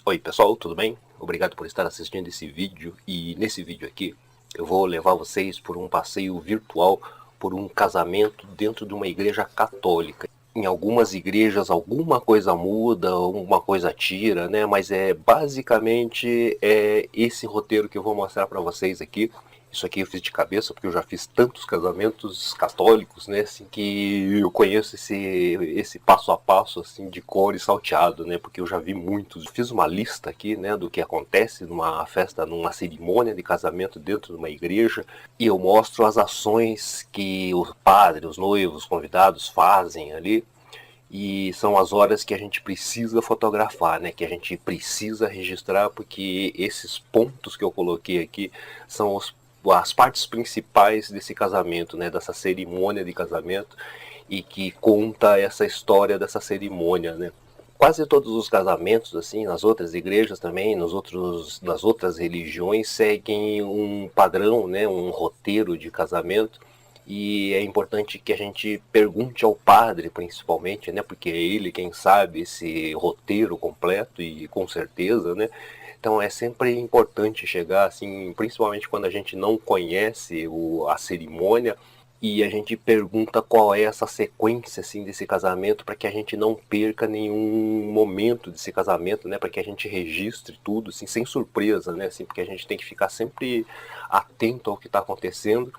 Oi pessoal, tudo bem? Obrigado por estar assistindo esse vídeo, e nesse vídeo aqui eu vou levar vocês por um passeio virtual por um casamento dentro de uma igreja católica. Em algumas igrejas alguma coisa muda, alguma coisa tira, né? Mas basicamente esse roteiro que eu vou mostrar para vocês aqui. Isso aqui eu fiz de cabeça porque eu já fiz tantos casamentos católicos, né, assim, que eu conheço esse passo a passo, assim, de cor e salteado, né, porque eu já vi muitos. Fiz uma lista aqui, né, do que acontece numa festa, numa cerimônia de casamento dentro de uma igreja, e eu mostro as ações que o padre, os noivos, os convidados fazem ali, e são as horas que a gente precisa fotografar, né? Que a gente precisa registrar, porque esses pontos que eu coloquei aqui são as partes principais desse casamento, né? Dessa cerimônia de casamento, e que conta essa história dessa cerimônia, né? Quase todos os casamentos, assim, nas outras igrejas também, nas outras religiões, seguem um padrão, né? Um roteiro de casamento. E é importante que a gente pergunte ao padre, principalmente, né, porque é ele quem sabe esse roteiro completo, e com certeza, né. Então é sempre importante chegar assim, principalmente quando a gente não conhece a cerimônia, e a gente pergunta qual é essa sequência assim desse casamento, para que a gente não perca nenhum momento desse casamento, né, para que a gente registre tudo assim, sem surpresa, né, assim, porque a gente tem que ficar sempre atento ao que está acontecendo,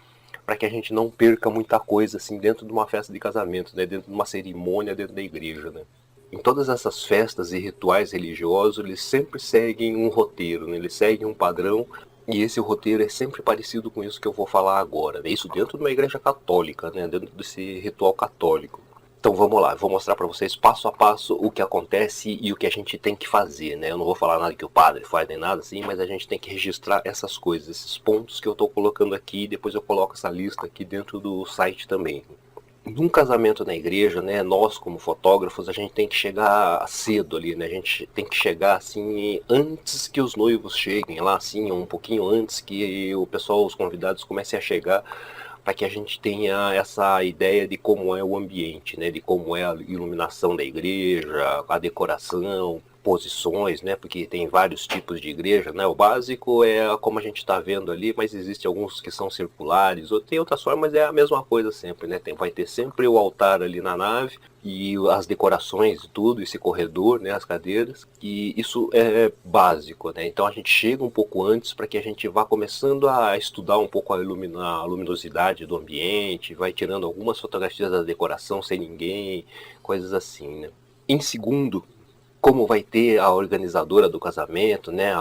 para que a gente não perca muita coisa assim dentro de uma festa de casamento, né, dentro de uma cerimônia dentro da igreja, né. Em todas essas festas e rituais religiosos, eles sempre seguem um roteiro, né, eles seguem um padrão, e esse roteiro é sempre parecido com isso que eu vou falar agora, né, isso dentro de uma igreja católica, né, dentro desse ritual católico. Então vamos lá, eu vou mostrar para vocês passo a passo o que acontece e o que a gente tem que fazer, né? Eu não vou falar nada que o padre faz nem nada assim, mas a gente tem que registrar essas coisas, esses pontos que eu estou colocando aqui, e depois eu coloco essa lista aqui dentro do site também. Num casamento na igreja, né, nós como fotógrafos, a gente tem que chegar cedo ali, né, a gente tem que chegar assim, antes que os noivos cheguem lá, assim, um pouquinho antes que o pessoal, os convidados comecem a chegar, para que a gente tenha essa ideia de como é o ambiente, né, de como é a iluminação da igreja, a decoração, posições, né, porque tem vários tipos de igreja, né, o básico é como a gente está vendo ali, mas existem alguns que são circulares, ou tem outras formas, é a mesma coisa sempre, né, vai ter sempre o altar ali na nave, e as decorações e tudo, esse corredor, né, as cadeiras, e isso é básico, né, então a gente chega um pouco antes para que a gente vá começando a estudar um pouco a luminosidade do ambiente, vai tirando algumas fotografias da decoração sem ninguém, coisas assim, né. Em segundo, como vai ter a organizadora do casamento, né,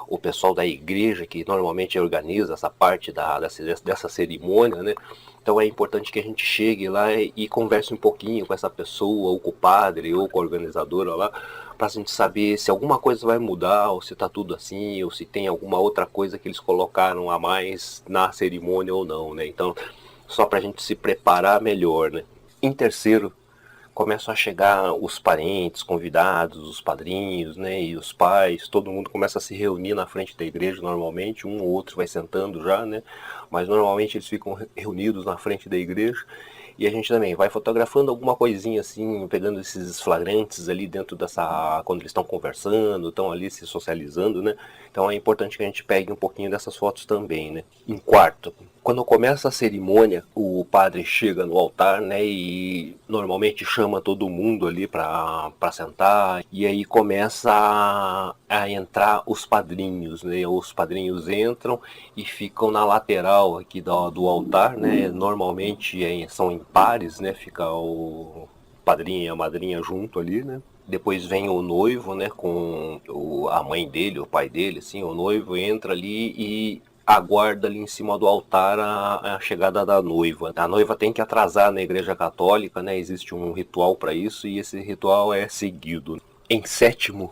o pessoal da igreja que normalmente organiza essa parte dessa cerimônia, né, então é importante que a gente chegue lá e converse um pouquinho com essa pessoa, ou com o padre, ou com a organizadora lá, para a gente saber se alguma coisa vai mudar, ou se está tudo assim, ou se tem alguma outra coisa que eles colocaram a mais na cerimônia ou não, né, então só para a gente se preparar melhor, né. Em terceiro, começam a chegar os parentes, convidados, os padrinhos, né, e os pais, todo mundo começa a se reunir na frente da igreja normalmente, um ou outro vai sentando já, né, mas normalmente eles ficam reunidos na frente da igreja, e a gente também vai fotografando alguma coisinha assim, pegando esses flagrantes ali dentro dessa, quando eles estão conversando, estão ali se socializando, né, então é importante que a gente pegue um pouquinho dessas fotos também, né. Em quarto, quando começa a cerimônia, o padre chega no altar, né, e normalmente chama todo mundo ali para sentar, e aí começa a entrar os padrinhos, né, os padrinhos entram e ficam na lateral aqui do altar, né, normalmente são em pares, né, fica o padrinho e a madrinha junto ali, né. Depois vem o noivo, né, com a mãe dele, o pai dele, assim, o noivo entra ali e aguarda ali em cima do altar a chegada da noiva. A noiva tem que atrasar na igreja católica, né? Existe um ritual para isso, e esse ritual é seguido. Em sétimo,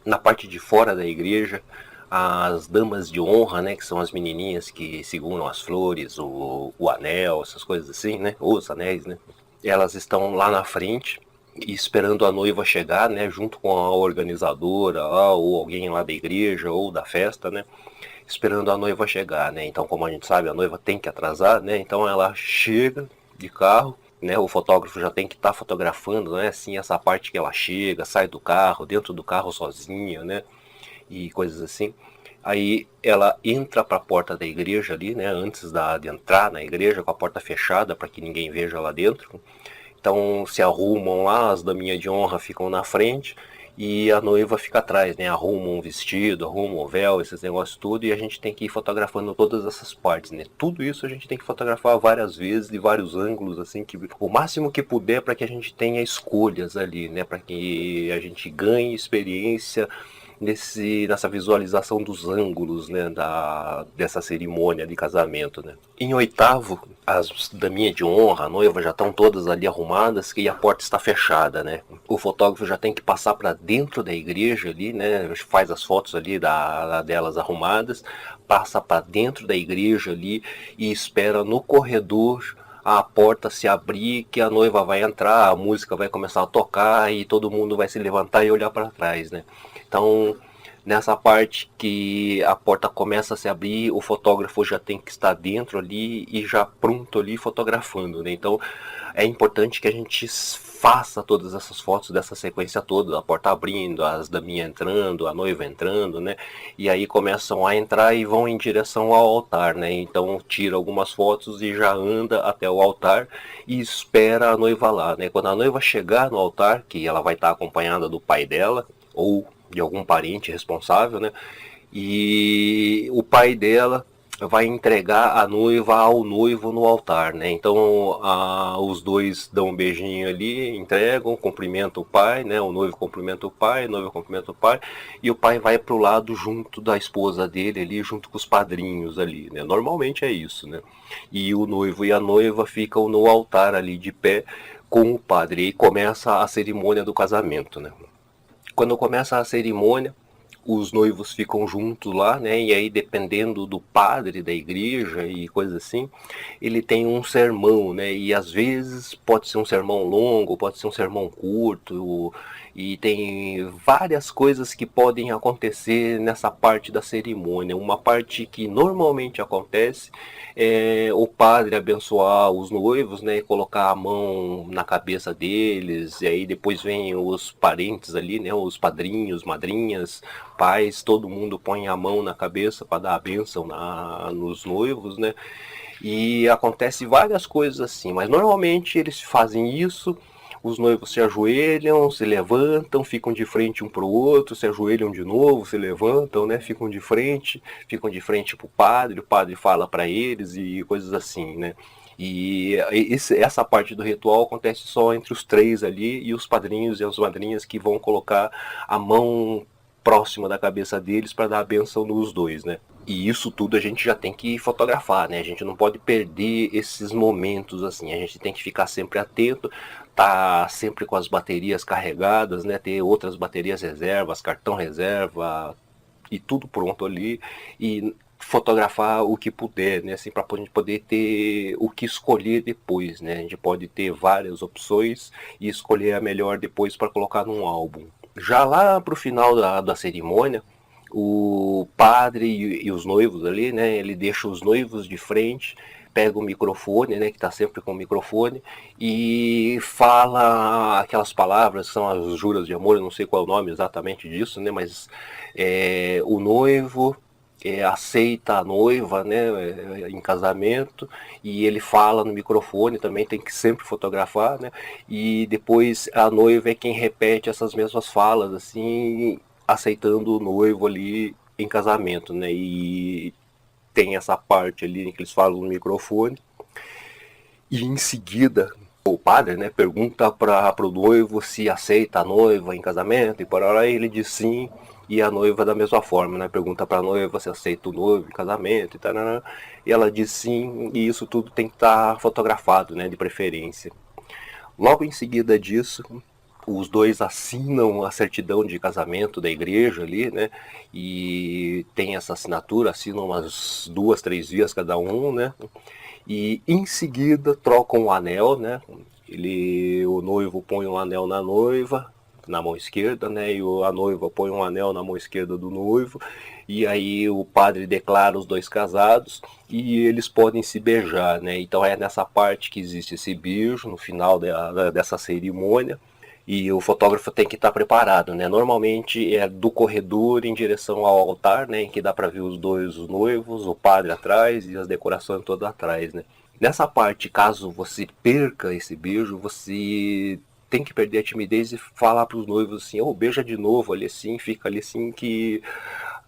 na parte de fora da igreja, as damas de honra, né, que são as menininhas que seguram as flores, o anel, essas coisas assim, né, os anéis, né, elas estão lá na frente esperando a noiva chegar, né, junto com a organizadora ou alguém lá da igreja ou da festa, né, esperando a noiva chegar, né? Então, como a gente sabe, a noiva tem que atrasar, né? Então ela chega de carro né? O fotógrafo já tem que estar fotografando, né? Assim, essa parte que ela chega, sai do carro, dentro do carro sozinha, né? E coisas assim. Aí ela entra para a porta da igreja ali, né? Antes de entrar na igreja, com a porta fechada para que ninguém veja lá dentro. Então se arrumam lá, as daminhas de honra ficam na frente e a noiva fica atrás, né? Arruma um vestido, arruma um véu, esses negócios tudo, e a gente tem que ir fotografando todas essas partes, né? Tudo isso a gente tem que fotografar várias vezes, de vários ângulos, assim, que o máximo que puder para que a gente tenha escolhas ali, né? Para que a gente ganhe experiência nessa visualização dos ângulos, né, dessa cerimônia de casamento, né. Em oitavo, as daminhas de honra, a noiva, já estão todas ali arrumadas e a porta está fechada, né. O fotógrafo já tem que passar para dentro da igreja ali, né, faz as fotos ali delas arrumadas, passa para dentro da igreja ali e espera no corredor a porta se abrir, que a noiva vai entrar, a música vai começar a tocar e todo mundo vai se levantar e olhar para trás, né. Então, nessa parte que a porta começa a se abrir, o fotógrafo já tem que estar dentro ali e já pronto ali fotografando, né? Então, é importante que a gente faça todas essas fotos dessa sequência toda, a porta abrindo, as daminhas entrando, a noiva entrando, né? E aí começam a entrar e vão em direção ao altar, né? Então tira algumas fotos e já anda até o altar e espera a noiva lá, né? Quando a noiva chegar no altar, que ela vai estar acompanhada do pai dela ou de algum parente responsável, né? E o pai dela vai entregar a noiva ao noivo no altar, né? Então os dois dão um beijinho ali, entregam, cumprimentam o pai, né? O noivo cumprimenta o pai, a noiva cumprimenta o pai, e o pai vai pro lado junto da esposa dele ali, junto com os padrinhos ali, né? Normalmente é isso, né? E o noivo e a noiva ficam no altar ali de pé com o padre, e começa a cerimônia do casamento, né? Quando começa a cerimônia, os noivos ficam juntos lá, né? E aí, dependendo do padre da igreja e coisa assim, ele tem um sermão, né? E às vezes pode ser um sermão longo, pode ser um sermão curto, e tem várias coisas que podem acontecer nessa parte da cerimônia. Uma parte que normalmente acontece é o padre abençoar os noivos, né? Colocar a mão na cabeça deles, e aí depois vem os parentes ali, né? Os padrinhos, madrinhas, pais, todo mundo põe a mão na cabeça para dar a bênção nos noivos, né? E acontece várias coisas assim, mas normalmente eles fazem isso, os noivos se ajoelham, se levantam, ficam de frente um para o outro, se ajoelham de novo, se levantam, né? Ficam de frente para o padre fala para eles e coisas assim, né? E essa parte do ritual acontece só entre os três ali e os padrinhos e as madrinhas que vão colocar a mão próxima da cabeça deles para dar a benção nos dois, né? E isso tudo a gente já tem que fotografar, né? A gente não pode perder esses momentos assim. A gente tem que ficar sempre atento, tá sempre com as baterias carregadas, né? Ter outras baterias reservas, cartão reserva e tudo pronto ali e fotografar o que puder, né? Assim, para a gente poder ter o que escolher depois, né? A gente pode ter várias opções e escolher a melhor depois para colocar num álbum. Já lá pro final da cerimônia, o padre e os noivos ali, né? Ele deixa os noivos de frente, pega o microfone, né? Que tá sempre com o microfone, e fala aquelas palavras, são as juras de amor, eu não sei qual é o nome exatamente disso, né? Mas o noivo aceita a noiva, né, em casamento, e ele fala no microfone também, tem que sempre fotografar, né, e depois a noiva é quem repete essas mesmas falas, assim, aceitando o noivo ali em casamento, né, e tem essa parte ali que eles falam no microfone, e em seguida o padre, né, pergunta para o noivo se aceita a noiva em casamento, e por aí ele diz sim, e a noiva da mesma forma, né, pergunta para a noiva se aceita o noivo em casamento, e ela diz sim, e isso tudo tem que estar fotografado, né, de preferência. Logo em seguida disso, os dois assinam a certidão de casamento da igreja ali, né? E tem essa assinatura, assinam umas 2, 3 vezes cada um, né? E em seguida trocam o anel, né? O noivo põe um anel na noiva, na mão esquerda, né, e a noiva põe um anel na mão esquerda do noivo, e aí o padre declara os dois casados e eles podem se beijar, né? Então é nessa parte que existe esse beijo no final dessa cerimônia. E o fotógrafo tem que estar preparado, né? Normalmente é do corredor em direção ao altar, né? Em que dá para ver os dois os noivos, o padre atrás e as decorações todas atrás, né? Nessa parte, caso você perca esse beijo, você tem que perder a timidez e falar para os noivos assim, oh, beija de novo ali assim, fica ali assim que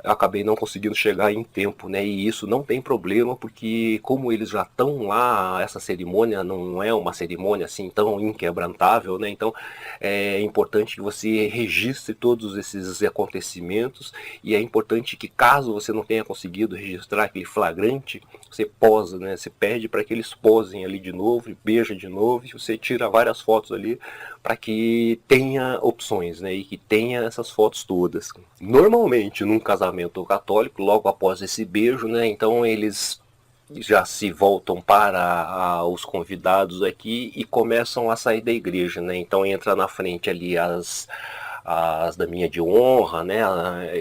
eu acabei não conseguindo chegar em tempo, né? E isso não tem problema, porque como eles já estão lá, essa cerimônia não é uma cerimônia assim tão inquebrantável, né? Então é importante que você registre todos esses acontecimentos, e é importante que caso você não tenha conseguido registrar aquele flagrante, você posa, né? Você pede para que eles posem ali de novo, e beija de novo, e você tira várias fotos ali para que tenha opções, né? E que tenha essas fotos todas. Normalmente, num casamento católico, logo após esse beijo, né? Então eles já se voltam para os convidados aqui e começam a sair da igreja, né? Então entra na frente ali as daminhas de honra, né?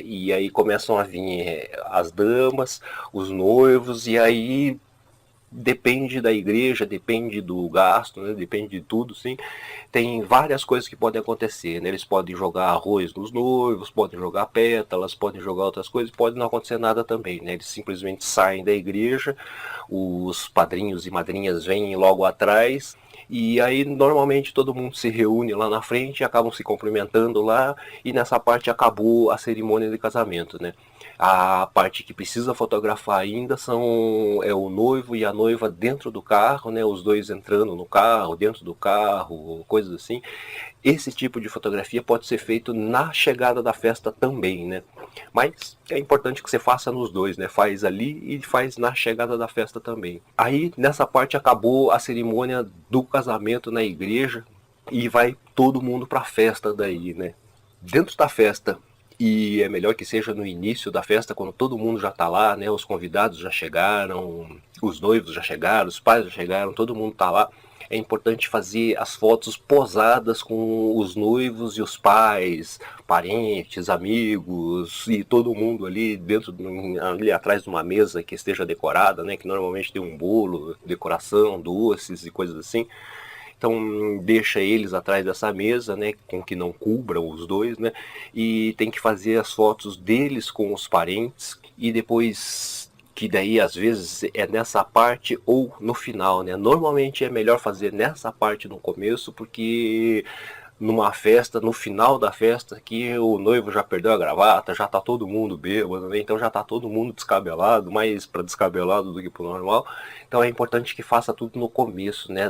E aí começam a vir as damas, os noivos, e aí depende da igreja, depende do gasto, né? Depende de tudo, sim. Tem várias coisas que podem acontecer, né? Eles podem jogar arroz nos noivos, podem jogar pétalas, podem jogar outras coisas, pode não acontecer nada também, né? Eles simplesmente saem da igreja, os padrinhos e madrinhas vêm logo atrás, e aí normalmente todo mundo se reúne lá na frente, acabam se cumprimentando lá, e nessa parte acabou a cerimônia de casamento, né? A parte que precisa fotografar ainda é o noivo e a noiva dentro do carro, né? Os dois entrando no carro, dentro do carro, coisas assim. Esse tipo de fotografia pode ser feito na chegada da festa também, né? Mas é importante que você faça nos dois, né? Faz ali e faz na chegada da festa também. Aí nessa parte acabou a cerimônia do casamento na igreja e vai todo mundo para a festa daí, né? Dentro da festa, e é melhor que seja no início da festa, quando todo mundo já está lá, né? Os convidados já chegaram, os noivos já chegaram, os pais já chegaram, todo mundo está lá. É importante fazer as fotos posadas com os noivos e os pais, parentes, amigos e todo mundo ali dentro, ali atrás de uma mesa que esteja decorada, né? Que normalmente tem um bolo, decoração, doces e coisas assim. Então deixa eles atrás dessa mesa, né, com que não cubram os dois, né, e tem que fazer as fotos deles com os parentes, e depois que daí às vezes é nessa parte ou no final, né. Normalmente é melhor fazer nessa parte no começo, porque numa festa, no final da festa, que o noivo já perdeu a gravata, já tá todo mundo bêbado, né? Então já tá todo mundo descabelado, mais para descabelado do que pro normal. Então é importante que faça tudo no começo, né?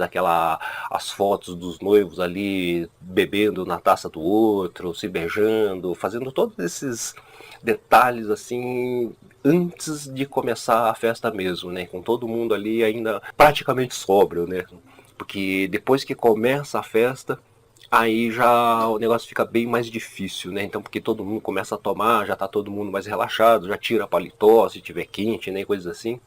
As fotos dos noivos ali bebendo na taça do outro, se beijando, fazendo todos esses detalhes assim antes de começar a festa mesmo, né? Com todo mundo ali ainda praticamente sóbrio, né? Porque depois que começa a festa, aí já o negócio fica bem mais difícil, né? Então, porque todo mundo começa a tomar, já tá todo mundo mais relaxado, já tira paletó se tiver quente, né? Coisas assim.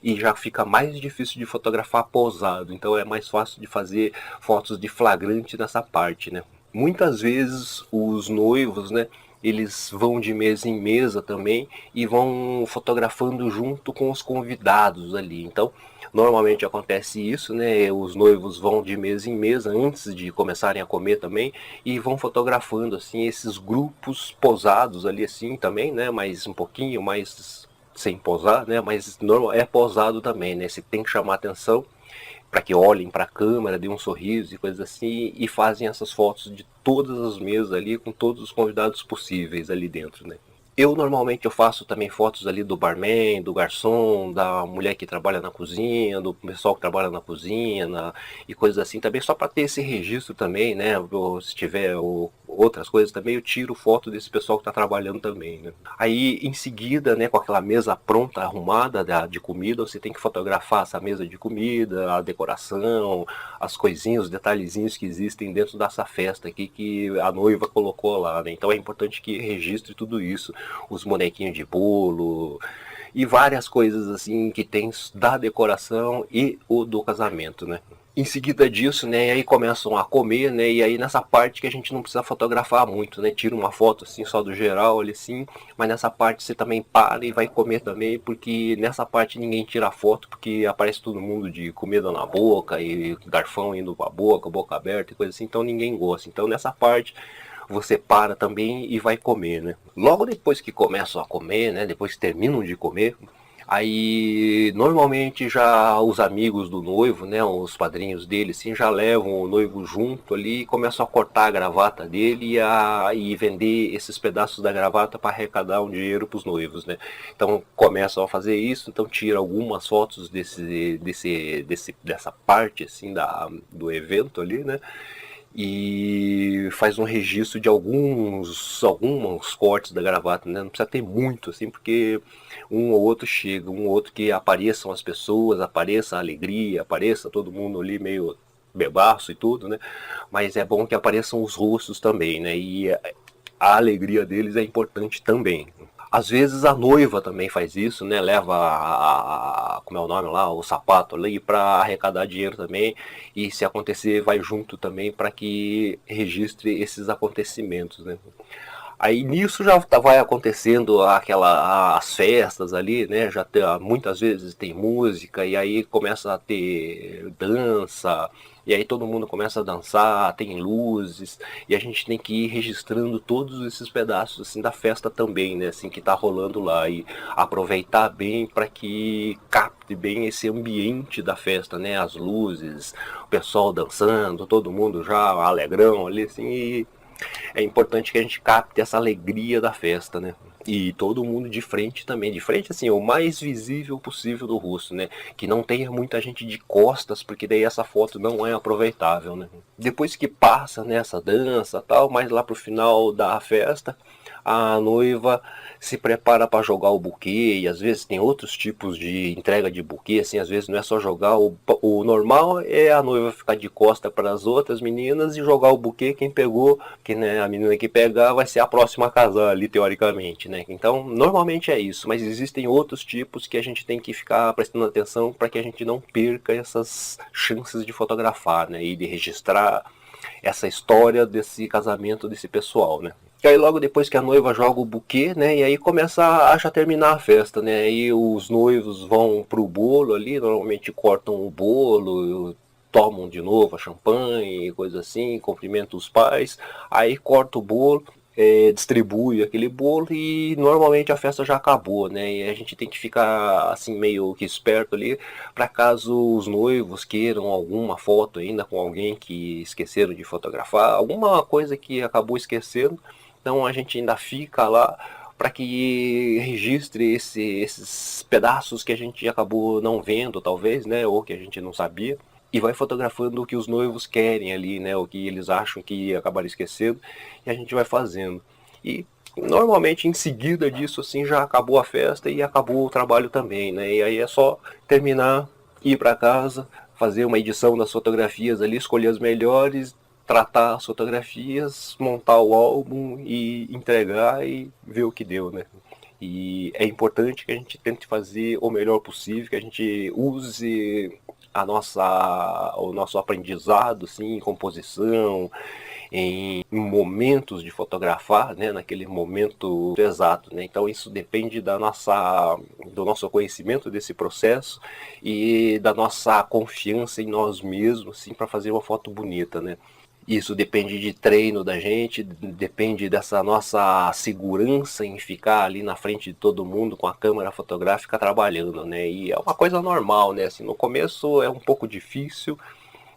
E já fica mais difícil de fotografar posado. Então é mais fácil de fazer fotos de flagrante nessa parte, né? Muitas vezes os noivos, né? Eles vão de mesa em mesa também e vão fotografando junto com os convidados ali. Então, normalmente acontece isso, né? Os noivos vão de mesa em mesa antes de começarem a comer também e vão fotografando assim esses grupos posados ali assim também, né? Mas um pouquinho mais sem posar, né? Mas normal é posado também, né? Você tem que chamar atenção para que olhem para a câmera, dêem um sorriso e coisas assim, e fazem essas fotos de todas as mesas ali, com todos os convidados possíveis ali dentro, né? Eu normalmente eu faço também fotos ali do barman, do garçom, da mulher que trabalha na cozinha, do pessoal que trabalha na cozinha, e coisas assim também, só para ter esse registro também, né? Ou, se tiver outras coisas também, eu tiro foto desse pessoal que está trabalhando também, né? Aí em seguida, né, com aquela mesa pronta, arrumada de comida, você tem que fotografar essa mesa de comida, a decoração, as coisinhas, os detalhezinhos que existem dentro dessa festa aqui que a noiva colocou lá, né? Então é importante que registre tudo isso, os bonequinhos de bolo e várias coisas assim que tem da decoração e o do casamento, né? Em seguida disso, né, aí começam a comer, né, e aí nessa parte que a gente não precisa fotografar muito, né, tira uma foto assim só do geral ali assim, mas nessa parte você também para e vai comer também, porque nessa parte ninguém tira foto, porque aparece todo mundo de comida na boca e garfão indo pra boca aberta e coisa assim, então ninguém gosta. Então nessa parte você para também e vai comer, né. Logo depois que começam a comer, né, depois que terminam de comer, aí normalmente já os amigos do noivo, né, os padrinhos dele, assim, já levam o noivo junto ali e começam a cortar a gravata dele e vender esses pedaços da gravata para arrecadar um dinheiro para os noivos, né. Então começam a fazer isso, então tira algumas fotos dessa parte assim do evento ali, né, e faz um registro de alguns cortes da gravata, né? Não precisa ter muito, assim, porque um ou outro chega, um ou outro que apareçam as pessoas, apareça a alegria, apareça todo mundo ali meio bebaço e tudo, né? Mas é bom que apareçam os rostos também, né? E a alegria deles é importante também. Às vezes a noiva também faz isso, né? Leva como é o nome lá, o sapato ali para arrecadar dinheiro também. E se acontecer, vai junto também para que registre esses acontecimentos, né? Aí nisso já vai acontecendo as festas ali, né? Já tem, muitas vezes tem música e aí começa a ter dança, e aí todo mundo começa a dançar, tem luzes, e a gente tem que ir registrando todos esses pedaços assim da festa também, né? Assim que tá rolando lá e aproveitar bem para que capte bem esse ambiente da festa, né? As luzes, o pessoal dançando, todo mundo já alegrão ali assim, e é importante que a gente capte essa alegria da festa, né? E todo mundo de frente também, de frente assim, o mais visível possível do rosto, né? Que não tenha muita gente de costas, porque daí essa foto não é aproveitável, né? Depois que passa, né, essa dança tal, mais lá pro final da festa, a noiva se prepara para jogar o buquê, e às vezes tem outros tipos de entrega de buquê, assim, às vezes não é só jogar, o normal é a noiva ficar de costa para as outras meninas e jogar o buquê, quem pegou, que né, a menina que pegar vai ser a próxima a casar ali, teoricamente, né? Então, normalmente é isso, mas existem outros tipos que a gente tem que ficar prestando atenção para que a gente não perca essas chances de fotografar, né, e de registrar essa história desse casamento desse pessoal, né? E aí logo depois que a noiva joga o buquê, né, e aí começa a já terminar a festa, né, aí os noivos vão pro bolo ali, normalmente cortam o bolo, tomam de novo a champanhe, coisa assim, cumprimentam os pais, aí corta o bolo, distribui aquele bolo e normalmente a festa já acabou, né? E a gente tem que ficar assim meio que esperto ali para caso os noivos queiram alguma foto ainda com alguém que esqueceram de fotografar, alguma coisa que acabou esquecendo. Então a gente ainda fica lá para que registre esses pedaços que a gente acabou não vendo, talvez, né? Ou que a gente não sabia. E vai fotografando o que os noivos querem ali, né? O que eles acham que acabaram esquecendo. E a gente vai fazendo. E normalmente em seguida disso assim já acabou a festa e acabou o trabalho também, né? E aí é só terminar, ir para casa, fazer uma edição das fotografias ali, escolher as melhores, tratar as fotografias, montar o álbum e entregar e ver o que deu, né? E é importante que a gente tente fazer o melhor possível, que a gente use o nosso aprendizado assim, em composição, em momentos de fotografar, né, naquele momento exato, né? Então isso depende do nosso conhecimento desse processo e da nossa confiança em nós mesmos, assim, para fazer uma foto bonita, né? Isso depende de treino da gente, depende dessa nossa segurança em ficar ali na frente de todo mundo com a câmera fotográfica trabalhando, né? E é uma coisa normal, né? Assim, no começo é um pouco difícil,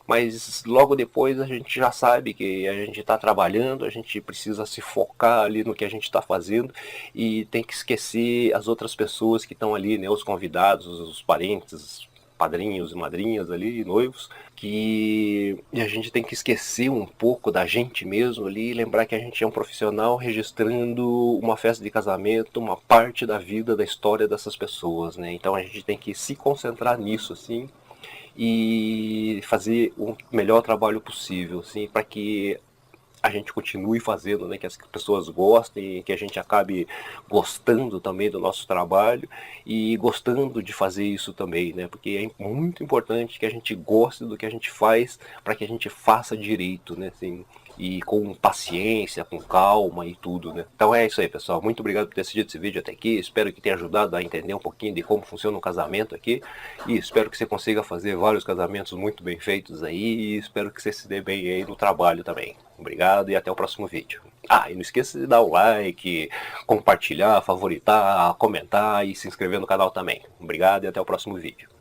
mas logo depois a gente já sabe que a gente está trabalhando, a gente precisa se focar ali no que a gente está fazendo e tem que esquecer as outras pessoas que estão ali, né? Os convidados, os parentes, padrinhos e madrinhas ali, noivos, que a gente tem que esquecer um pouco da gente mesmo ali e lembrar que a gente é um profissional registrando uma festa de casamento, uma parte da vida, da história dessas pessoas, né? Então a gente tem que se concentrar nisso, assim, e fazer o melhor trabalho possível, assim, para que a gente continue fazendo, né, que as pessoas gostem, que a gente acabe gostando também do nosso trabalho e gostando de fazer isso também, né, porque é muito importante que a gente goste do que a gente faz para que a gente faça direito, né, assim, e com paciência, com calma e tudo, né. Então é isso aí, pessoal, muito obrigado por ter assistido esse vídeo até aqui, espero que tenha ajudado a entender um pouquinho de como funciona um casamento aqui, e espero que você consiga fazer vários casamentos muito bem feitos aí, e espero que você se dê bem aí no trabalho também. Obrigado e até o próximo vídeo. Ah, e não esqueça de dar o like, compartilhar, favoritar, comentar e se inscrever no canal também. Obrigado e até o próximo vídeo.